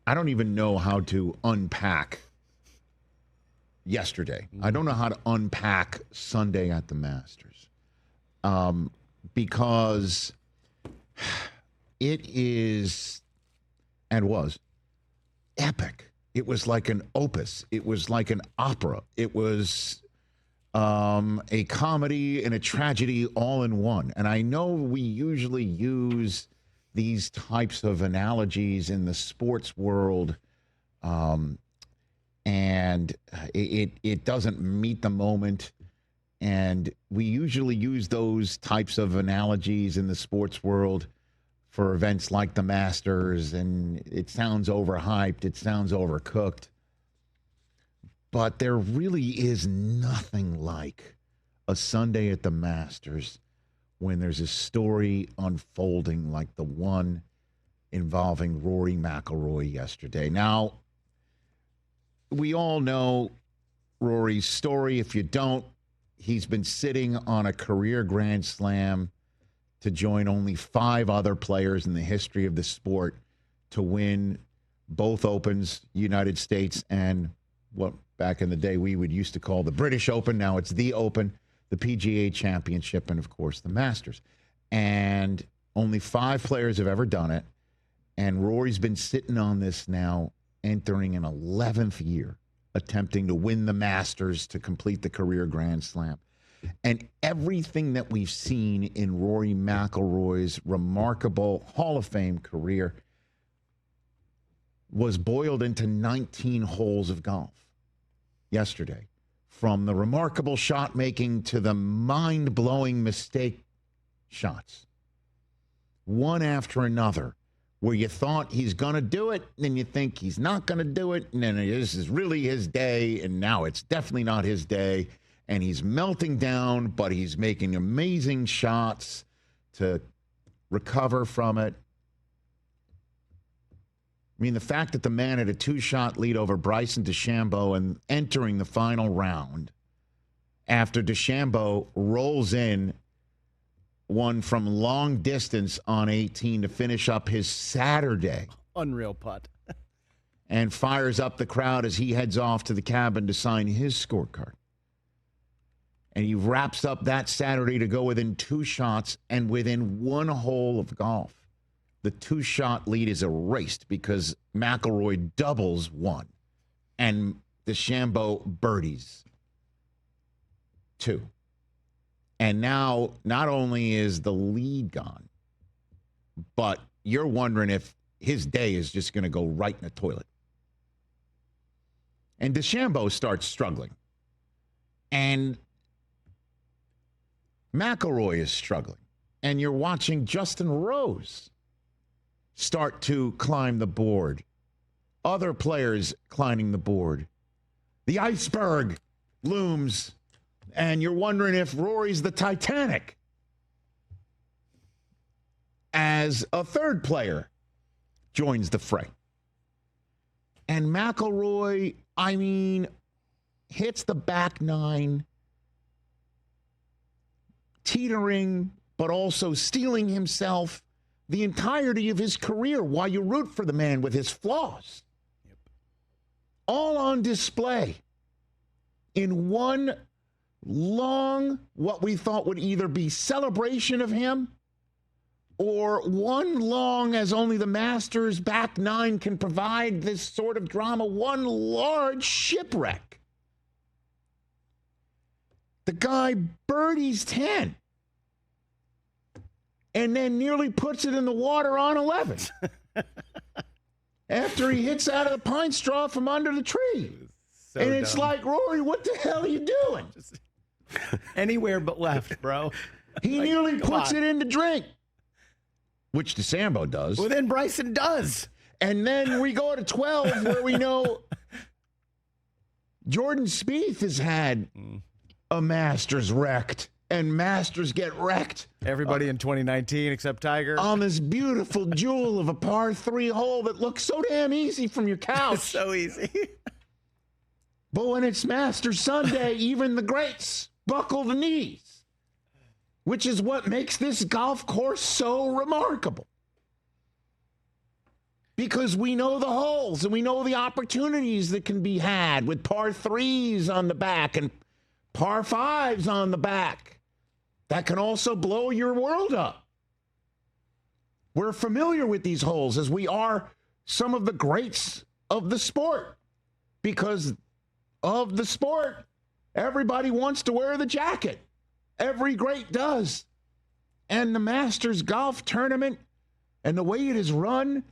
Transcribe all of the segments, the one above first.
I don't even know how to unpack yesterday. I don't know how to unpack Sunday at the Masters. Because it is and was epic. It was like an opus. It was like an opera. It was a comedy and a tragedy all in one. And I know we usually use these types of analogies in the sports world, and it doesn't meet the moment. And we usually use those types of analogies in the sports world for events like the Masters, and it sounds overhyped, it sounds overcooked. But there really is nothing like a Sunday at the Masters when there's a story unfolding like the one involving Rory McIlroy yesterday. Now, we all know Rory's story. If you don't, he's been sitting on a career Grand Slam to join only 5 other players in the history of the sport to win both Opens, United States, and what back in the day we would used to call the British Open. Now it's the Open, the PGA Championship, and of course the Masters. And only 5 players have ever done it. And Rory's been sitting on this now, entering an 11th year, attempting to win the Masters to complete the career Grand Slam. And everything that we've seen in Rory McIlroy's remarkable Hall of Fame career was boiled into 19 holes of golf yesterday. From the remarkable shot making to the mind-blowing mistake shots, one after another, where you thought he's going to do it, then you think he's not going to do it, and then this is really his day, and now it's definitely not his day, and he's melting down, but he's making amazing shots to recover from it. I mean, the fact that the man had a 2-shot lead over Bryson DeChambeau and entering the final round after DeChambeau rolls in one from long distance on 18 to finish up his Saturday. Unreal putt. And fires up the crowd as he heads off to the cabin to sign his scorecard. And he wraps up that Saturday to go within 2 shots and within 1 hole of golf. The 2-shot lead is erased because McIlroy doubles 1 and DeChambeau birdies 2. And now not only is the lead gone, but you're wondering if his day is just going to go right in the toilet. And DeChambeau starts struggling. And McIlroy is struggling. And you're watching Justin Rose start to climb the board. Other players climbing the board. The iceberg looms, and you're wondering if Rory's the Titanic as a third player joins the fray. And McIlroy, I mean, hits the back 9, teetering, but also stealing himself the entirety of his career while you root for the man with his flaws. Yep. All on display in one long, what we thought would either be celebration of him or one long, as only the Masters back 9 can provide this sort of drama, one large shipwreck. The guy birdies 10. And then nearly puts it in the water on 11 after he hits out of the pine straw from under the tree. So and it's dumb. Like, Rory, what the hell are you doing? Just anywhere but left, bro. He like, nearly puts it in the drink, which DeChambeau does. Well, then Bryson does. And then we go to 12 where we know Jordan Spieth has had a Masters wrecked. And Masters get wrecked. Everybody in 2019 except Tiger. On this beautiful jewel of a par 3 hole that looks so damn easy from your couch. So easy. But when it's Masters Sunday, even the greats buckle the knees, which is what makes this golf course so remarkable. because we know the holes and we know the opportunities that can be had with par threes on the back and par fives on the back that can also blow your world up. We're familiar with these holes as we are some of the greats of the sport. Because of the sport, everybody wants to wear the jacket. Every great does. And the Masters Golf Tournament and the way it is run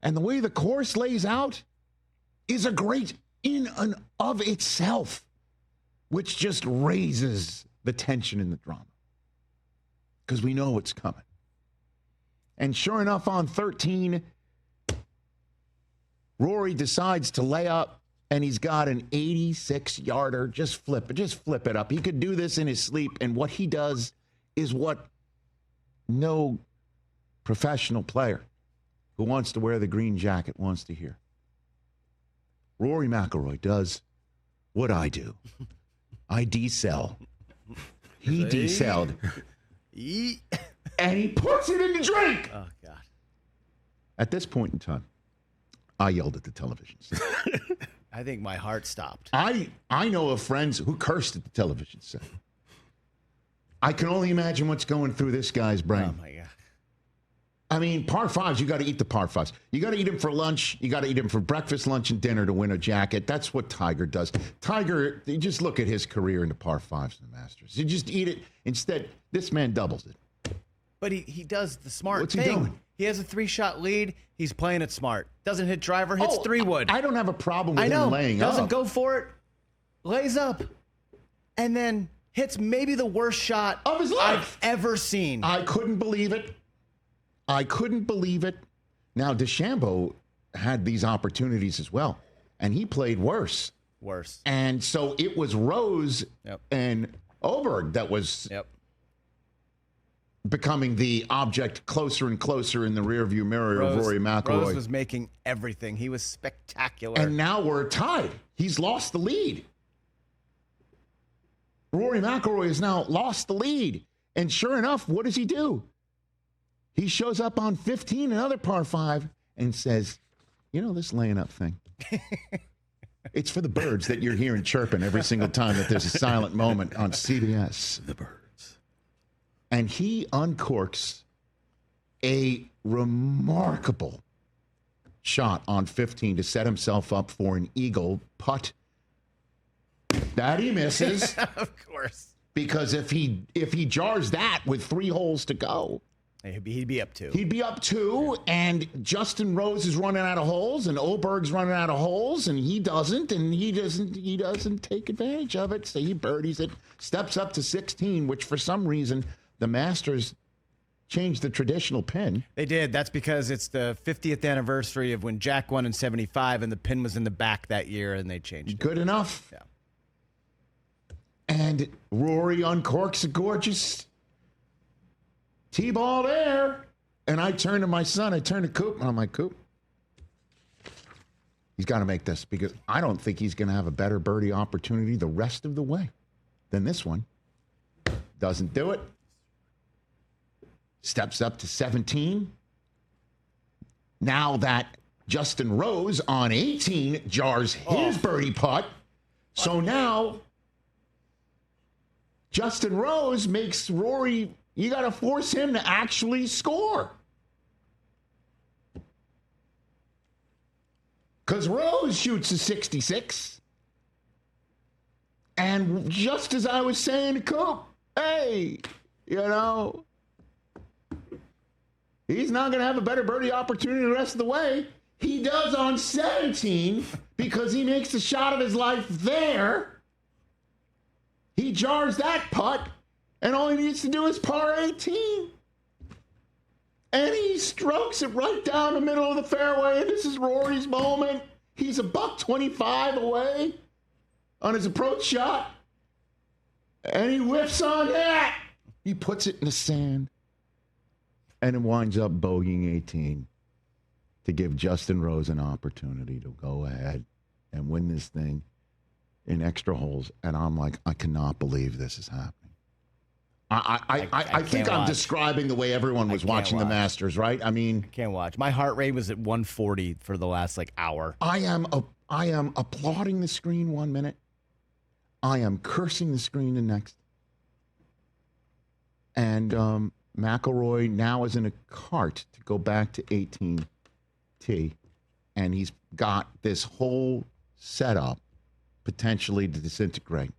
and the way the course lays out is a great in and of itself, which just raises the tension and the drama because we know what's coming. And sure enough, on 13, Rory decides to lay up, and he's got an 86-yarder. Just flip it up. He could do this in his sleep, and what he does is what no professional player who wants to wear the green jacket wants to hear. Rory McIlroy does what I do. I decel. He decelled. And he puts it in the drink. Oh, God. At this point in time, I yelled at the television set. I think my heart stopped. I know of friends who cursed at the television set. I can only imagine what's going through this guy's brain. Oh, my God. I mean, par fives, you got to eat the par fives. You got to eat them for lunch. You got to eat them for breakfast, lunch, and dinner to win a jacket. That's what Tiger does. Tiger, you just look at his career in the par fives and the Masters. You just eat it. Instead, this man doubles it. But he does the smart What's thing. he doing? He has a 3-shot lead. He's playing it smart. Doesn't hit driver, hits 3-wood. I don't have a problem with him laying Doesn't up. go for it. Lays up. And then hits maybe the worst shot of his life I've ever seen. I couldn't believe it. Now, DeChambeau had these opportunities as well, and he played worse. And so it was Rose and Oberg that was becoming the object closer and closer in the rearview mirror of Rory McIlroy. Rose was making everything. He was spectacular. And now we're tied. He's lost the lead. Rory McIlroy has now lost the lead. And sure enough, what does he do? He shows up on 15, another par 5, and says, you know, this laying up thing. It's for the birds that you're hearing chirping every single time that there's a silent moment on CBS. The birds. And he uncorks a remarkable shot on 15 to set himself up for an eagle putt that he misses. Of course. Because if he jars that with 3 holes to go, he'd be up 2. He'd be up 2, and Justin Rose is running out of holes, and Oberg's running out of holes, and he doesn't take advantage of it. So he birdies it, steps up to 16, which for some reason the Masters changed the traditional pin. They did. That's because it's the 50th anniversary of when Jack won in 75, and the pin was in the back that year, and they changed it. Good enough. Yeah. And Rory uncorks a gorgeous T-ball there. And I turn to my son, I turn to Coop, and I'm like, Coop, he's got to make this because I don't think he's going to have a better birdie opportunity the rest of the way than this one. Doesn't do it. Steps up to 17. Now that Justin Rose on 18 jars his birdie putt. So now Justin Rose makes Rory, you got to force him to actually score. Because Rose shoots a 66. And just as I was saying to Coop, hey, you know, he's not going to have a better birdie opportunity the rest of the way. He does on 17 because he makes the shot of his life there. He jars that putt, and all he needs to do is par 18. And he strokes it right down the middle of the fairway, and this is Rory's moment. He's a $125 away on his approach shot, and he whiffs on that. He puts it in the sand, and it winds up bogeying 18 to give Justin Rose an opportunity to go ahead and win this thing in extra holes. And I'm like, I cannot believe this is happening. I think I'm describing the way everyone was watching the Masters, right? I mean, I can't watch. My heart rate was at 140 for the last hour. I am applauding the screen 1 minute. I am cursing the screen the next. And McIlroy now is in a cart to go back to 18T, and he's got this whole setup potentially to disintegrate.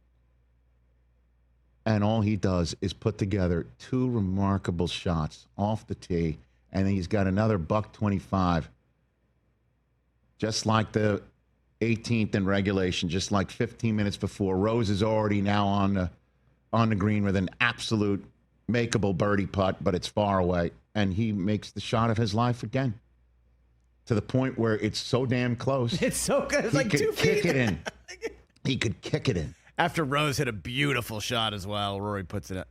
And all he does is put together two remarkable shots off the tee, and then he's got another $125, just like the 18th in regulation, just like 15 minutes before. Rose is already now on the green with an absolute makeable birdie putt, but it's far away, and he makes the shot of his life again, to the point where it's so damn close. It's so good. It's like 2 feet. Kick it in. He could kick it in. After Rose hit a beautiful shot as well, Rory puts it,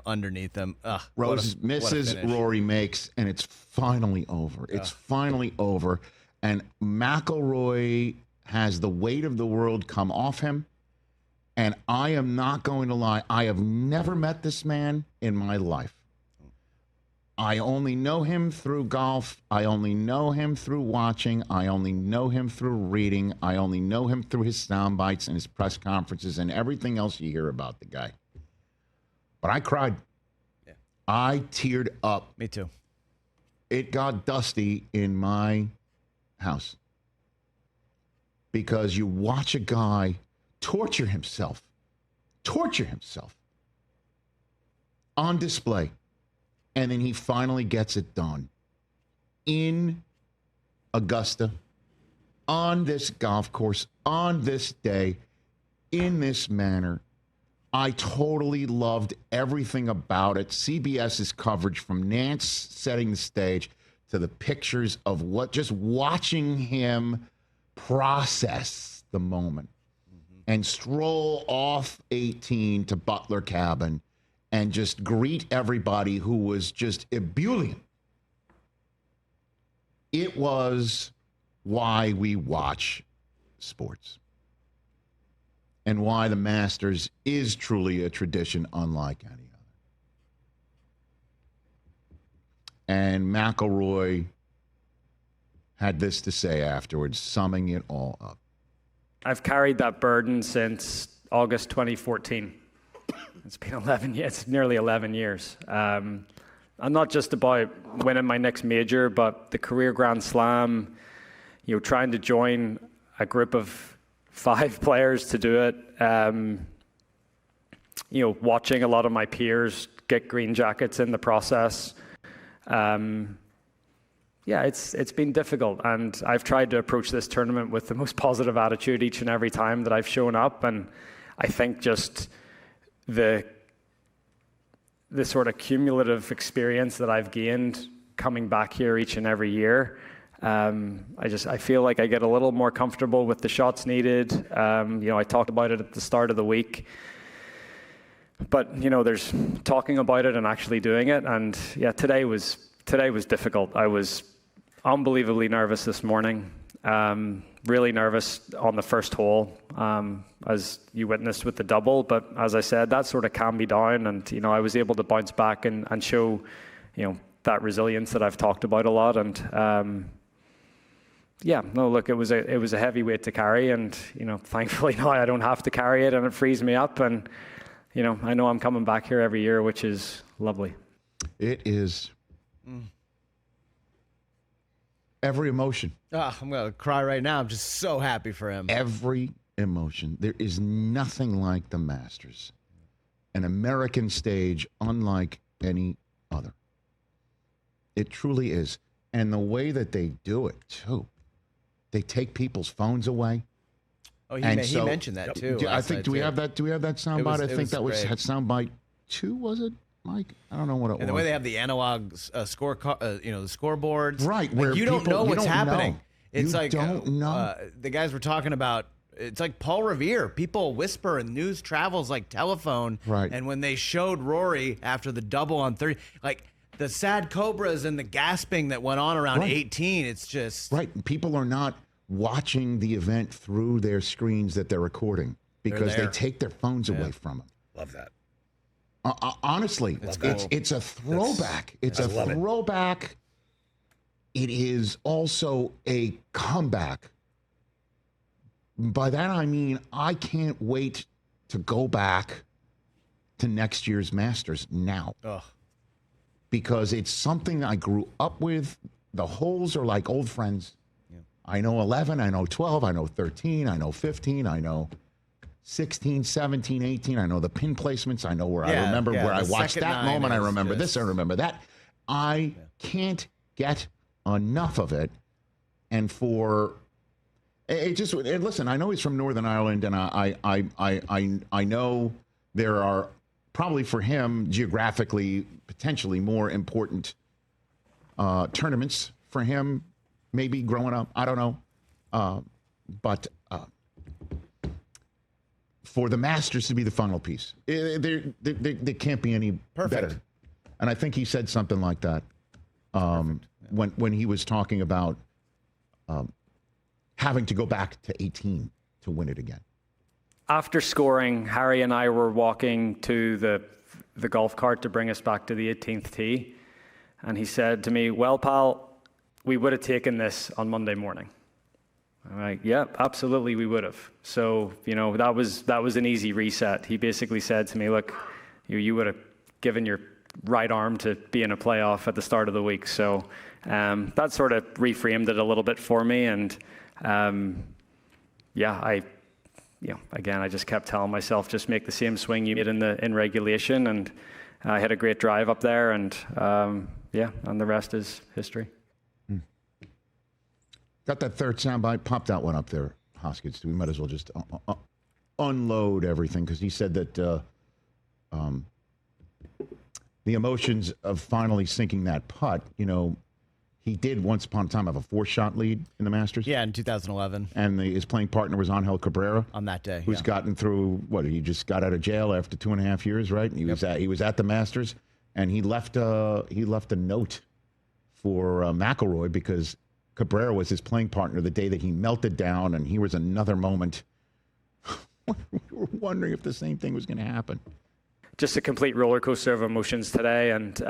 underneath him. Rose misses, Rory makes, and it's finally over. It's finally over, and McIlroy has the weight of the world come off him. And I am not going to lie, I have never met this man in my life. I only know him through golf. I only know him through watching. I only know him through reading. I only know him through his sound bites and his press conferences and everything else you hear about the guy. But I cried. Yeah. I teared up. Me too. It got dusty in my house. Because you watch a guy torture himself on display. And then he finally gets it done in Augusta, on this golf course, on this day, in this manner. I totally loved everything about it. CBS's coverage, from Nance setting the stage to the pictures of just watching him process the moment and stroll off 18 to Butler Cabin and just greet everybody who was just ebullient. It was why we watch sports and why the Masters is truly a tradition unlike any other. And McIlroy had this to say afterwards, summing it all up. I've carried that burden since August 2014. It's been 11 years, it's nearly 11 years. And not just about winning my next major, but the career Grand Slam, trying to join a group of 5 players to do it. Watching a lot of my peers get green jackets in the process. It's been difficult, and I've tried to approach this tournament with the most positive attitude each and every time that I've shown up, and I think just the sort of cumulative experience that I've gained coming back here each and every year, I feel like I get a little more comfortable with the shots needed. I talked about it at the start of the week, but there's talking about it and actually doing it, and today was difficult. I was unbelievably nervous this morning. Really nervous on the first hole, as you witnessed with the double. But as I said, that sort of calmed me down, and I was able to bounce back and show, that resilience that I've talked about a lot. And it was a heavy weight to carry, and thankfully now I don't have to carry it, and it frees me up. And I know I'm coming back here every year, which is lovely. It is. Every emotion. I'm going to cry right now. I'm just so happy for him. Every emotion. There is nothing like the Masters. An American stage unlike any other. It truly is. And the way that they do it, too. They take people's phones away. Oh, he mentioned that, too. Do we have that soundbite? I think that was soundbite 2, was it? Mike, I don't know what it was. And the way they have the analog the scoreboards. Right. Where you don't know what's happening. Know. It's you like, don't know. The guys were talking about, it's like Paul Revere. People whisper and news travels like telephone. Right. And when they showed Rory after the double on 30, like the sad cobras and the gasping that went on around 18, it's just. Right. People are not watching the event through their screens that they're recording because they take their phones away from them. Love that. Honestly, it's a throwback. It's a throwback. It is also a comeback. By that I mean I can't wait to go back to next year's Masters now. Ugh. Because it's something I grew up with. The holes are like old friends. Yeah. I know 11, I know 12, I know 13, I know 15, I know 16, 17, 18. I know the pin placements. I know where I remember where I watched that moment. I remember this. I remember that. I can't get enough of it. And for listen, I know he's from Northern Ireland, and I know there are probably for him geographically potentially more important tournaments for him, maybe growing up. I don't know, but for the Masters to be the final piece, there can't be any better. And I think he said something like that when he was talking about having to go back to 18 to win it again. After scoring, Harry and I were walking to the golf cart to bring us back to the 18th tee. And he said to me, "Well, pal, we would have taken this on Monday morning." I'm like, "Yeah, absolutely, we would have." So, that was an easy reset. He basically said to me, "Look, you would have given your right arm to be in a playoff at the start of the week." So that sort of reframed it a little bit for me. And again, I just kept telling myself, just make the same swing you made in regulation. And I had a great drive up there, and and the rest is history. Got that third soundbite? Pop that one up there, Hoskins. We might as well just unload everything, because he said that the emotions of finally sinking that putt, he did once upon a time have a 4-shot lead in the Masters. Yeah, in 2011. And his playing partner was Angel Cabrera. On that day. Who's gotten through, he just got out of jail after 2.5 years, right? And he was at the Masters, and he left a note for McIlroy, because Cabrera was his playing partner the day that he melted down, and here was another moment. We were wondering if the same thing was going to happen. Just a complete roller coaster of emotions today, and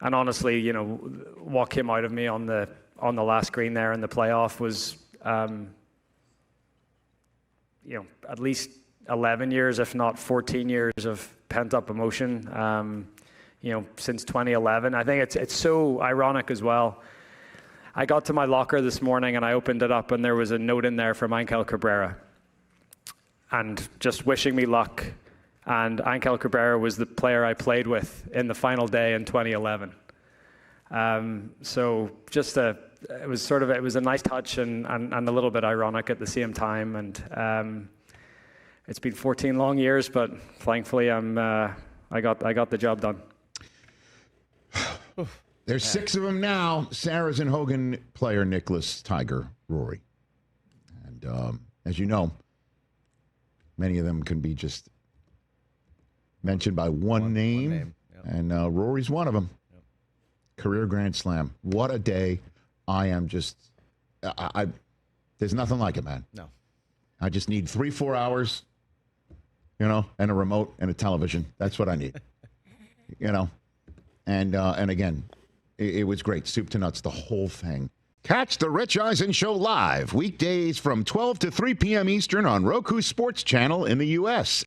honestly, what came out of me on the last green there in the playoff was, at least 11 years, if not 14 years of pent-up emotion. Since 2011, I think it's so ironic as well. I got to my locker this morning and I opened it up, and there was a note in there from Angel Cabrera, and just wishing me luck. And Angel Cabrera was the player I played with in the final day in 2011. So it was a nice touch and a little bit ironic at the same time. And it's been 14 long years, but thankfully I got the job done. There's 6 of them now. Sarah's and Hogan player Nicholas, Tiger, Rory. And as you know, many of them can be just mentioned by one name. Yep. And Rory's one of them. Yep. Career Grand Slam. What a day. I am just, there's nothing like it, man. No. I just need 3-4 hours, and a remote and a television. That's what I need. And again, it was great. Soup to nuts, the whole thing. Catch the Rich Eisen Show live weekdays from 12 to 3 p.m. Eastern on Roku Sports Channel in the U.S.